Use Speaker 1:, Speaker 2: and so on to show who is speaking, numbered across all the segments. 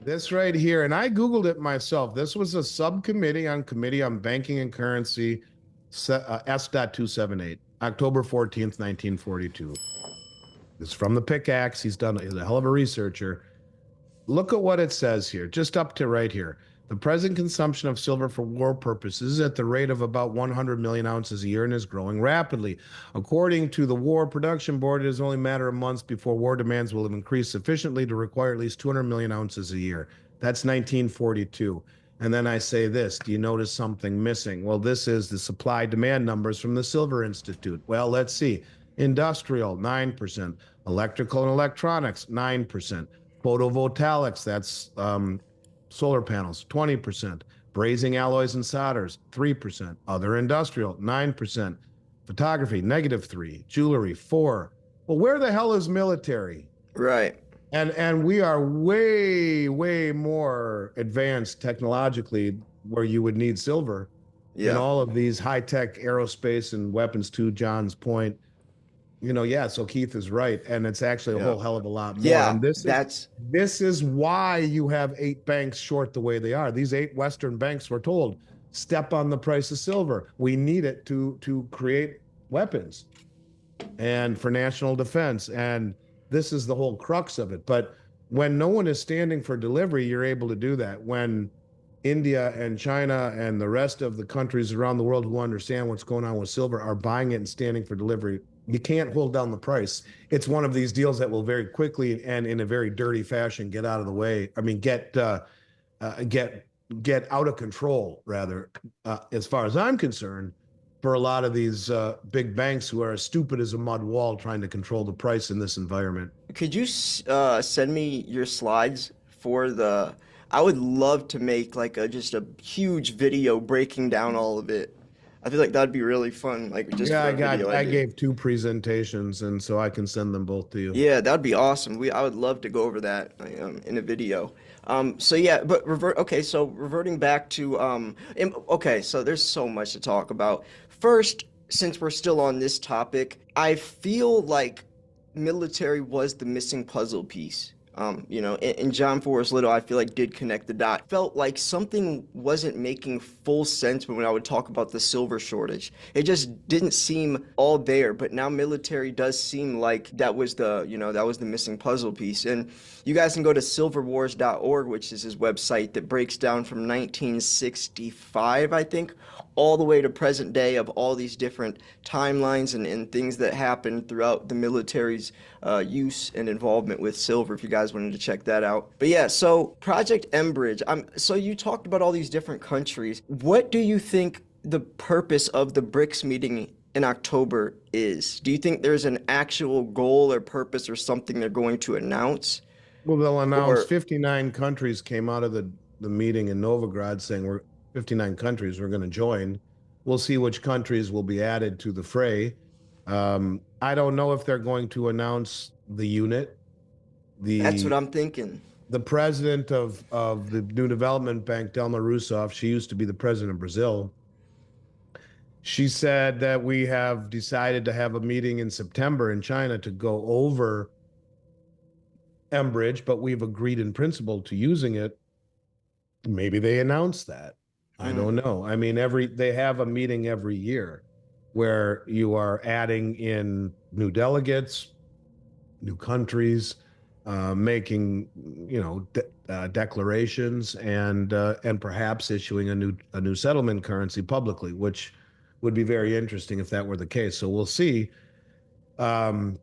Speaker 1: This right here, and I Googled it myself. This was a subcommittee on Committee on Banking and Currency, S.278, October 14th, 1942. This is from the Pickaxe. He's a hell of a researcher. Look at what it says here, just up to right here. The present consumption of silver for war purposes is at the rate of about 100 million ounces a year and is growing rapidly. According to the War Production Board, it is only a matter of months before war demands will have increased sufficiently to require at least 200 million ounces a year. That's 1942. And then I say this, do you notice something missing? Well, this is the supply demand numbers from the Silver Institute. Well, let's see. Industrial, 9%. Electrical and electronics, 9%. Photovoltaics, that's solar panels, 20%. Brazing alloys and solders, 3%. Other industrial, 9%. Photography, -3%. Jewelry, 4%. Well, where the hell is military?
Speaker 2: Right.
Speaker 1: And we are way more advanced technologically where you would need silver in
Speaker 2: Yeah.
Speaker 1: all of these high-tech aerospace and weapons, to John's point. Yeah, so Keith is right, and it's actually a
Speaker 2: Yeah.
Speaker 1: whole hell of a lot more.
Speaker 2: Yeah.
Speaker 1: And this is why you have 8 banks short the way they are. These 8 Western banks were told, step on the price of silver. We need it to create weapons and for national defense. And this is the whole crux of it. But when no one is standing for delivery, you're able to do that. When India and China and the rest of the countries around the world who understand what's going on with silver are buying it and standing for delivery, you can't hold down the price. It's one of these deals that will very quickly and in a very dirty fashion get out of the way. I mean, get out of control, rather, as far as I'm concerned, for a lot of these big banks who are as stupid as a mud wall trying to control the price in this environment.
Speaker 2: Could you send me your slides for the? I would love to make like just a huge video breaking down all of it. I feel like that'd be really fun, like just
Speaker 1: Yeah,
Speaker 2: for a video
Speaker 1: I
Speaker 2: idea.
Speaker 1: gave 2 presentations, and so I can send them both to you.
Speaker 2: Yeah, that'd be awesome. I would love to go over that in a video. So yeah, but okay, so reverting back to okay, so there's so much to talk about. First, since we're still on this topic, I feel like military was the missing puzzle piece. And John Forrest Little, I feel like did connect the dot. Felt like something wasn't making full sense when I would talk about the silver shortage. It just didn't seem all there, but now military does seem like that was the missing puzzle piece. And you guys can go to silverwars.org, which is his website that breaks down from 1965, I think, all the way to present day of all these different timelines and things that happened throughout the military's use and involvement with silver, if you guys wanted to check that out. But yeah, so Project Enbridge. So you talked about all these different countries. What do you think the purpose of the BRICS meeting in October is? Do you think there's an actual goal or purpose or something they're going to announce?
Speaker 1: Well, they'll announce
Speaker 2: Or
Speaker 1: 59 countries came out of the meeting in Novigrad saying we're 59 countries we're going to join. We'll see which countries will be added to the fray. I don't know if they're going to announce the unit.
Speaker 2: that's what
Speaker 1: The
Speaker 2: I'm thinking.
Speaker 1: the president of the New Development Bank, Delma Rousseff, she used to be the president of Brazil. She said that we have decided to have a meeting in September in China to go over Enbridge, but we've agreed in principle to using it. Maybe they announce that. I
Speaker 2: Mm,
Speaker 1: don't know. I mean, they have a meeting every year where you are adding in new delegates, new countries, making declarations, and perhaps issuing a new settlement currency publicly, which would be very interesting if that were the case. So we'll see. Um,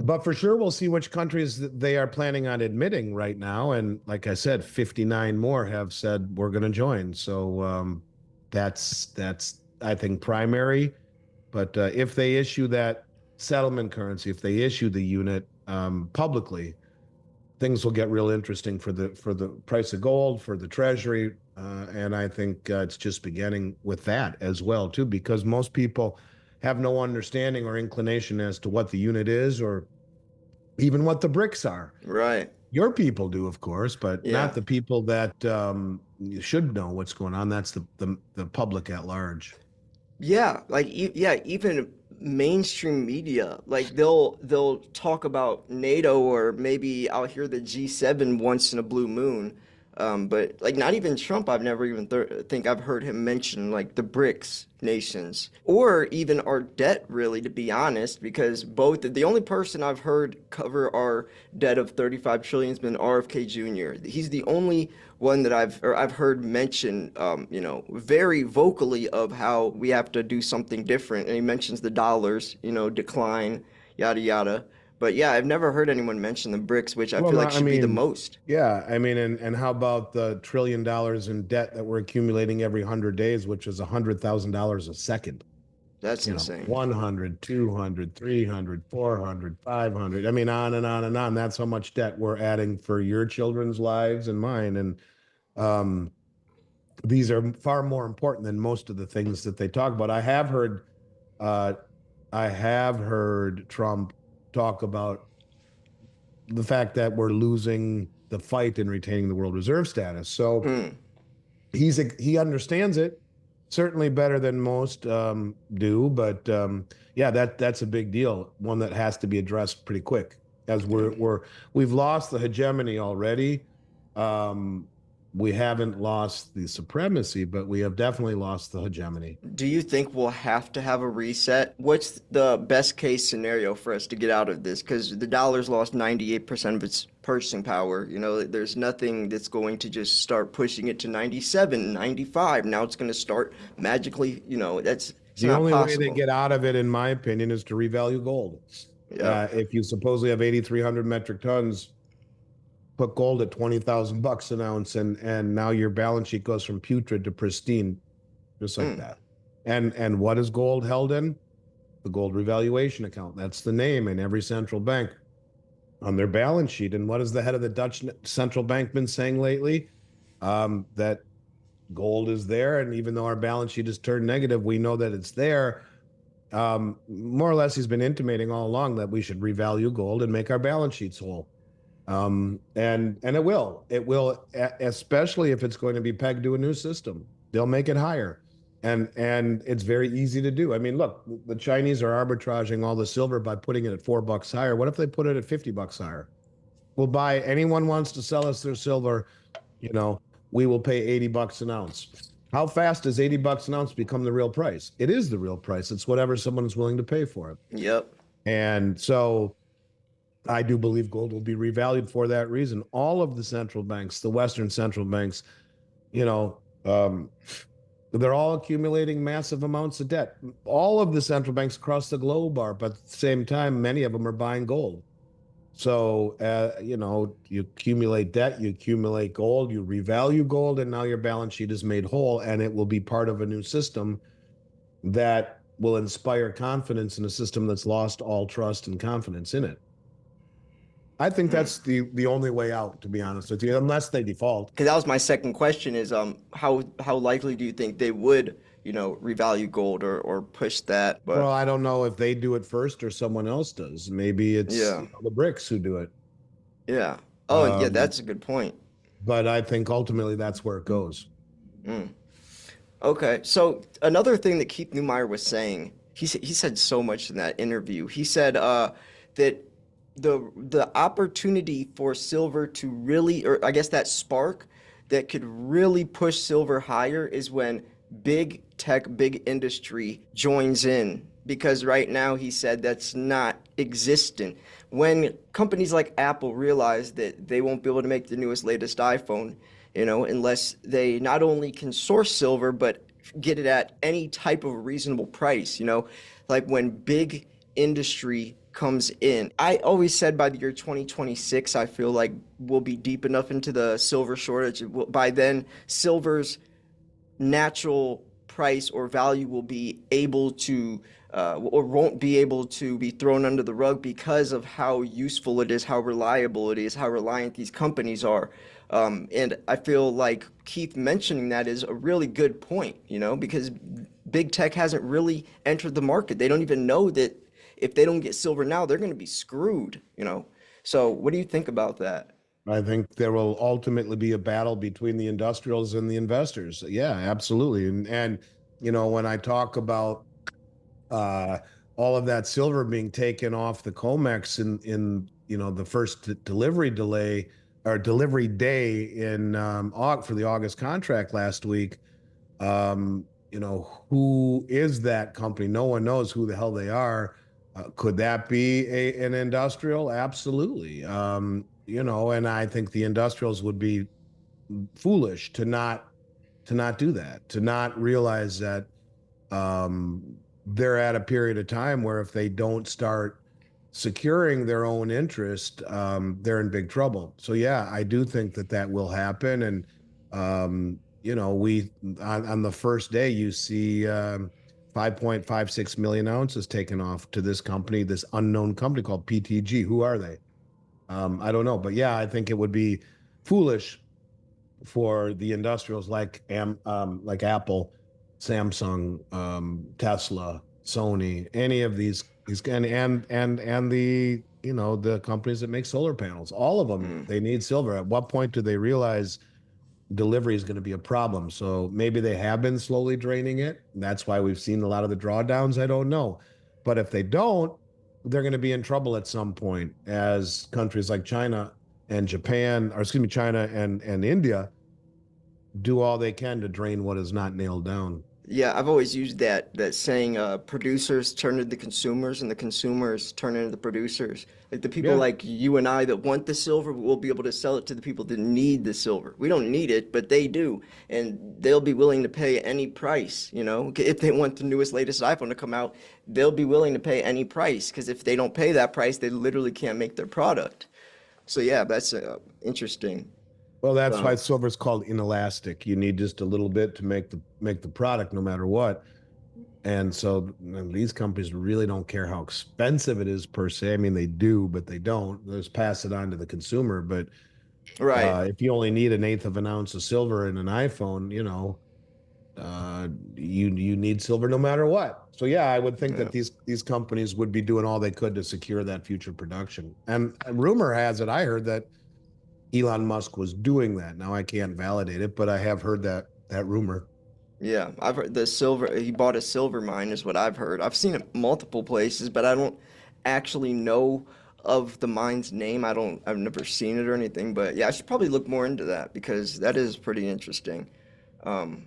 Speaker 1: but for sure, we'll see which countries they are planning on admitting right now. And like I said, 59 more have said we're going to join. So that's I think primary. But if they issue that settlement currency, if they issue the unit publicly, things will get real interesting for the price of gold, for the treasury, and I think it's just beginning with that as well too, because most people have no understanding or inclination as to what the unit is or even what the BRICS are.
Speaker 2: right.
Speaker 1: Your people do, of course, but
Speaker 2: Yeah.
Speaker 1: not the people that should know what's going on. That's the public at large.
Speaker 2: Yeah, like yeah, even mainstream media. Like they'll talk about NATO, or maybe I'll hear the G7 once in a blue moon. But like not even Trump, I've never even think I've heard him mention like the BRICS nations or even our debt, really, to be honest, because both the only person I've heard cover our debt of 35 trillion has been RFK Jr. He's the only one that I've heard mention, very vocally of how we have to do something different, and he mentions the dollars, decline, yada yada. But yeah, I've never heard anyone mention the BRICS, which I
Speaker 1: Well,
Speaker 2: feel
Speaker 1: no,
Speaker 2: like
Speaker 1: I
Speaker 2: should be the
Speaker 1: mean,
Speaker 2: most.
Speaker 1: yeah, I mean, and how about the $1 trillion in debt that we're accumulating every 100 days, which is $100,000 a second?
Speaker 2: That's insane.
Speaker 1: 100, 200, 300, 400, 500. I mean, on and on and on. That's how much debt we're adding for your children's lives and mine. And um, these are far more important than most of the things that they talk about. Uh, I have heard Trump talk about the fact that we're losing the fight in retaining the world reserve status. So
Speaker 2: Mm.
Speaker 1: he understands it certainly better than most do, but yeah, that's a big deal, one that has to be addressed pretty quick, as
Speaker 2: Yeah.
Speaker 1: we've lost the hegemony already. Um, we haven't lost the supremacy, but we have definitely lost the hegemony.
Speaker 2: Do you think we'll have to have a reset? What's the best case scenario for us to get out of this? Because the dollar's lost 98% of its purchasing power. There's nothing that's going to just start pushing it to 97, 95. Now it's going to start magically, it's
Speaker 1: The
Speaker 2: not
Speaker 1: only way they
Speaker 2: possible.
Speaker 1: get out of it, in my opinion, is to revalue gold.
Speaker 2: Yep.
Speaker 1: If you supposedly have 8,300 metric tons, put gold at 20,000 bucks an ounce, and now your balance sheet goes from putrid to pristine, just like
Speaker 2: Mm.
Speaker 1: that. And what is gold held in? The gold revaluation account. That's the name in every central bank on their balance sheet. And what has the head of the Dutch central bank been saying lately? That gold is there, and even though our balance sheet has turned negative, we know that it's there. More or less, he's been intimating all along that we should revalue gold and make our balance sheets whole. And it will, especially if it's going to be pegged to a new system. They'll make it higher, and it's very easy to do. I mean, look, the Chinese are arbitraging all the silver by putting it at $4 higher. What if they put it at $50 higher? We'll buy. Anyone wants to sell us their silver, you know, we will pay $80 an ounce. How fast does $80 an ounce become the real price? It is the real price. It's whatever someone's willing to pay for it.
Speaker 2: Yep.
Speaker 1: And so I do believe gold will be revalued for that reason. All of the central banks, the Western central banks, you know, um, they're all accumulating massive amounts of debt. All of the central banks across the globe are, but at the same time, many of them are buying gold. So, you accumulate debt, you accumulate gold, you revalue gold, and now your balance sheet is made whole, and it will be part of a new system that will inspire confidence in a system that's lost all trust and confidence in it. I think
Speaker 2: Mm.
Speaker 1: that's the only way out, to be honest with you, unless they default.
Speaker 2: Because that was my second question is how likely do you think they would, revalue gold or push that?
Speaker 1: Well,
Speaker 2: But
Speaker 1: I don't know if they do it first or someone else does. Maybe it's
Speaker 2: yeah.
Speaker 1: the BRICS who do it.
Speaker 2: Yeah. Oh, and yeah,
Speaker 1: Um,
Speaker 2: that's a good point.
Speaker 1: but I think ultimately that's where it goes.
Speaker 2: Mm. Okay, so another thing that Keith Newmeyer was saying, he said so much in that interview. He said that the opportunity for silver to really, or I guess that spark that could really push silver higher is when big tech, big industry joins in. Because right now, he said that's not existent. When companies like Apple realize that they won't be able to make the newest, latest iPhone, unless they not only can source silver, but get it at any type of reasonable price, like when big industry comes in. I always said by the year 2026, I feel like we'll be deep enough into the silver shortage. By then, silver's natural price or value will be able to or won't be able to be thrown under the rug because of how useful it is, how reliable it is, how reliant these companies are. And I feel like Keith mentioning that is a really good point, because big tech hasn't really entered the market. They don't even know that if they don't get silver now, they're going to be screwed. So what do you think about that?
Speaker 1: I think there will ultimately be a battle between the industrials and the investors. Yeah, absolutely. And when I talk about uh, all of that silver being taken off the COMEX in the first delivery delay or delivery day in for the August contract last week. Who is that company? No one knows who the hell they are. Could that be an industrial? Absolutely. And I think the industrials would be foolish to not do that, to not realize that they're at a period of time where if they don't start securing their own interest, they're in big trouble. So yeah, I do think that that will happen. And we on the first day you see 5.56 million ounces taken off to this company, this unknown company called PTG. Who are they? I don't know, but yeah, I think it would be foolish for the industrials like Apple, Samsung, Tesla, Sony, any of these and the companies that make solar panels, all of them,
Speaker 2: Mm.
Speaker 1: they need silver. At what point do they realize delivery is going to be a problem? So maybe they have been slowly draining it. That's why we've seen a lot of the drawdowns. I don't know. But if they don't, they're going to be in trouble at some point as countries like China and Japan, or excuse me, China and India do all they can to drain what is not nailed down.
Speaker 2: Yeah, I've always used that saying, producers turn into the consumers and the consumers turn into the producers. Like the people
Speaker 1: Yeah,
Speaker 2: like you and I that want the silver, we'll be able to sell it to the people that need the silver. We don't need it, but they do, and they'll be willing to pay any price, you know. If they want the newest, latest iPhone to come out, they'll be willing to pay any price because if they don't pay that price, they literally can't make their product. So yeah, that's interesting.
Speaker 1: well, that's why
Speaker 2: Um,
Speaker 1: silver's called inelastic. You need just a little bit to make the product, no matter what. And so these companies really don't care how expensive it is per se. I mean, they do, but they don't. They just pass it on to the consumer. But
Speaker 2: right.
Speaker 1: if you only need an eighth of an ounce of silver in an iPhone, you need silver no matter what. So yeah, I would think
Speaker 2: Yeah.
Speaker 1: that these companies would be doing all they could to secure that future production. And rumor has it, I heard that Elon Musk was doing that. Now I can't validate it, but I have heard that rumor.
Speaker 2: Yeah, I've heard the silver, he bought a silver mine is what I've heard. I've seen it multiple places, but I don't actually know of the mine's name. I've never seen it or anything, but yeah, I should probably look more into that because that is pretty interesting. Um,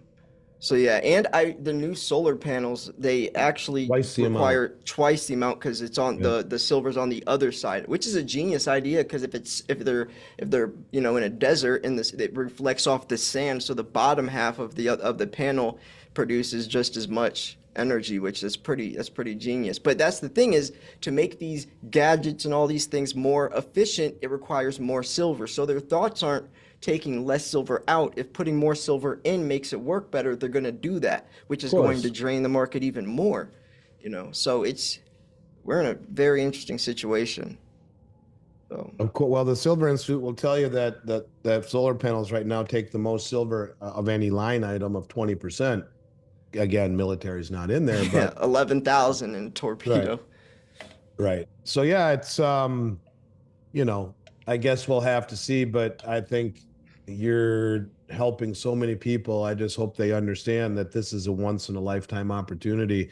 Speaker 2: so yeah, and the new solar panels, they actually
Speaker 1: Twice the amount.
Speaker 2: require twice the amount because it's on
Speaker 1: Yeah.
Speaker 2: the silver's on the other side, which is a genius idea because if they're in a desert and this it reflects off the sand, so the bottom half of the panel produces just as much energy, which is pretty genius. But that's the thing is to make these gadgets and all these things more efficient, it requires more silver. So their thoughts aren't taking less silver out. If putting more silver in makes it work better, they're going to do that, which
Speaker 1: Of
Speaker 2: is going to
Speaker 1: course.
Speaker 2: drain the market even more. So we're in a very interesting situation. So
Speaker 1: Of course. Well, the Silver Institute will tell you that solar panels right now take the most silver of any line item of 20%. Again, military's not in there,
Speaker 2: yeah,
Speaker 1: but
Speaker 2: 11,000 in
Speaker 1: right,
Speaker 2: torpedo.
Speaker 1: right. So yeah, it's you know, I guess we'll have to see, but I think you're helping so many people. I just hope they understand that this is a once in a lifetime opportunity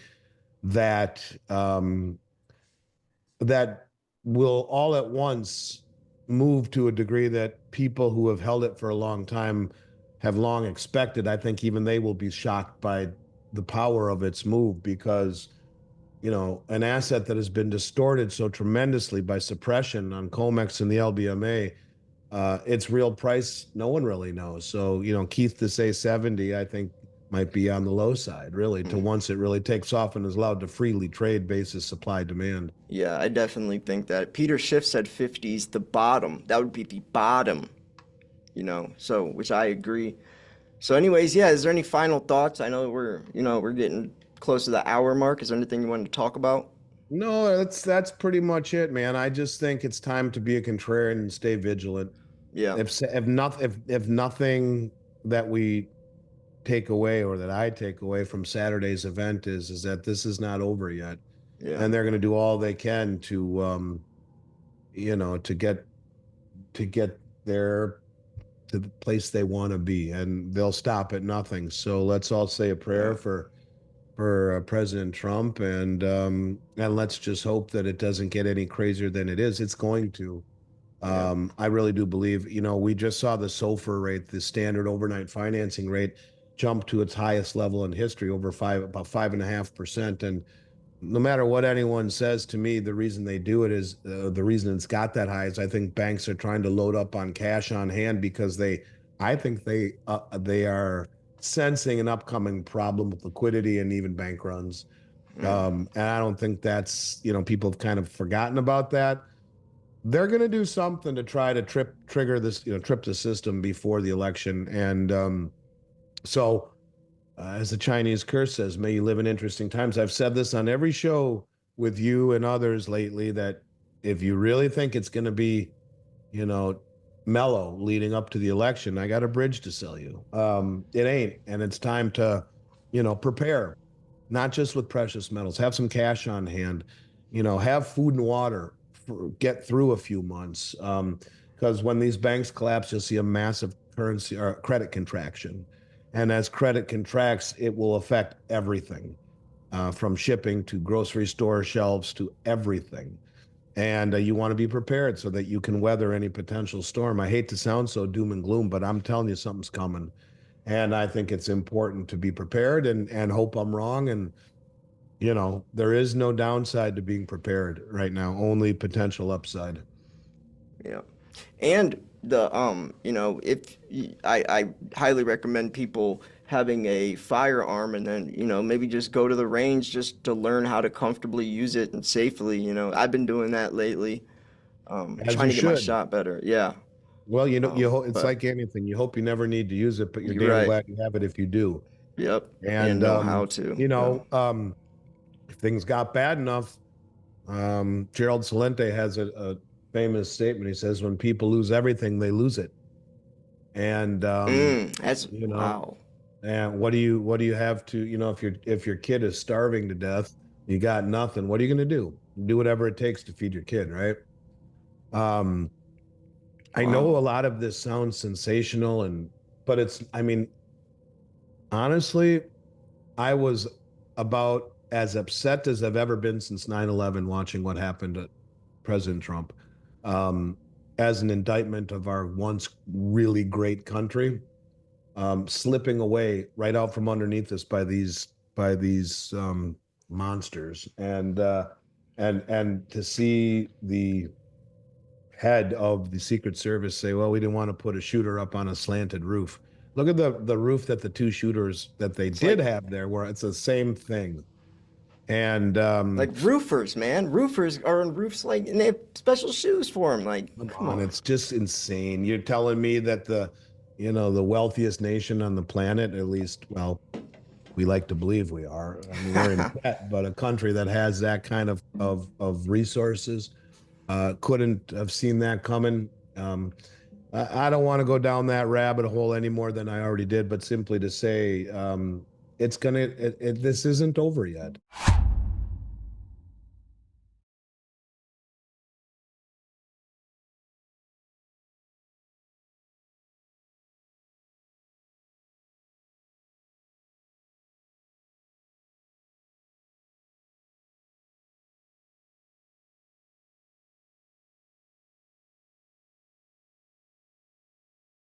Speaker 1: that that will all at once move to a degree that people who have held it for a long time have long expected. I think even they will be shocked by the power of its move because an asset that has been distorted so tremendously by suppression on Comex and the LBMA, its real price, no one really knows. So, Keith to say 70, I think might be on the low side, really, to
Speaker 2: Mm.
Speaker 1: once it really takes off and is allowed to freely trade basis supply demand.
Speaker 2: Yeah, I definitely think that. Peter Schiff said 50 is the bottom. That would be the bottom. So which I agree. So anyways, yeah, is there any final thoughts? I know we're getting close to the hour mark. Is there anything you wanted to talk about?
Speaker 1: No, that's pretty much it, man. I just think it's time to be a contrarian and stay vigilant.
Speaker 2: Yeah,
Speaker 1: If nothing that we take away or that I take away from Saturday's event is that this is not over yet,
Speaker 2: yeah,
Speaker 1: and they're going to do all they can to to get there to the place they want to be, and they'll stop at nothing. So let's all say a prayer
Speaker 2: yeah.
Speaker 1: for for President Trump, and let's just hope that it doesn't get any crazier than it is. It's going to.
Speaker 2: Yeah.
Speaker 1: I really do believe, we just saw the SOFR rate, the standard overnight financing rate, jump to its highest level in history, about 5.5%. And no matter what anyone says to me, the reason they do it is the reason it's got that high is I think banks are trying to load up on cash on hand because I think they are sensing an upcoming problem with liquidity and even bank runs.
Speaker 2: Mm.
Speaker 1: And I don't think that's, people have kind of forgotten about that. They're going to do something to try to trigger this, trip the system before the election. And so, as the Chinese curse says, may you live in interesting times. I've said this on every show with you and others lately that if you really think it's going to be, you know, mellow leading up to the election, I got a bridge to sell you. It ain't. And it's time to, prepare, not just with precious metals, have some cash on hand, have food and water, get through a few months. Because when these banks collapse, you'll see a massive currency or credit contraction. And as credit contracts, it will affect everything, from shipping to grocery store shelves to everything. And you want to be prepared so that you can weather any potential storm. I hate to sound so doom and gloom, but I'm telling you something's coming. And I think it's important to be prepared and hope I'm wrong. And, there is no downside to being prepared right now, only potential upside.
Speaker 2: Yeah. And I highly recommend people having a firearm and then, maybe just go to the range just to learn how to comfortably use it and safely. I've been doing that lately,
Speaker 1: As
Speaker 2: trying
Speaker 1: you
Speaker 2: to get my
Speaker 1: should.
Speaker 2: shot better. Yeah.
Speaker 1: Well, it's
Speaker 2: But
Speaker 1: like anything. You hope you never need to use it, but you're
Speaker 2: you're
Speaker 1: damn
Speaker 2: right.
Speaker 1: glad you have it if you do.
Speaker 2: Yep. And
Speaker 1: And,
Speaker 2: know how to. Yeah.
Speaker 1: if things got bad enough, Gerald Celente has a famous statement. He says, when people lose everything, they lose it. And,
Speaker 2: That's
Speaker 1: you know,
Speaker 2: wow.
Speaker 1: and what do you have to, if your kid is starving to death, you got nothing, what are you going to do? Do whatever it takes to feed your kid, right? Um, I
Speaker 2: Wow.
Speaker 1: know a lot of this sounds sensational but I mean, honestly, I was about as upset as I've ever been since 9/11 watching what happened to President Trump, um, as an indictment of our once really great country, slipping away right out from underneath us by these monsters. And to see the head of the Secret Service say, "Well, we didn't want to put a shooter up on a slanted roof." Look at the roof that the two shooters that they
Speaker 2: It's
Speaker 1: did
Speaker 2: like
Speaker 1: have there, where it's the same thing. And
Speaker 2: roofers, man. Roofers are on roofs and they have special shoes for them. Like,
Speaker 1: come
Speaker 2: come
Speaker 1: on,
Speaker 2: on.
Speaker 1: it's just insane. You're telling me that the wealthiest nation on the planet, at least, well, we like to believe we are. I mean, we're in debt, but a country that has that kind of resources couldn't have seen that coming. I don't want to go down that rabbit hole any more than I already did, but simply to say, this isn't over yet.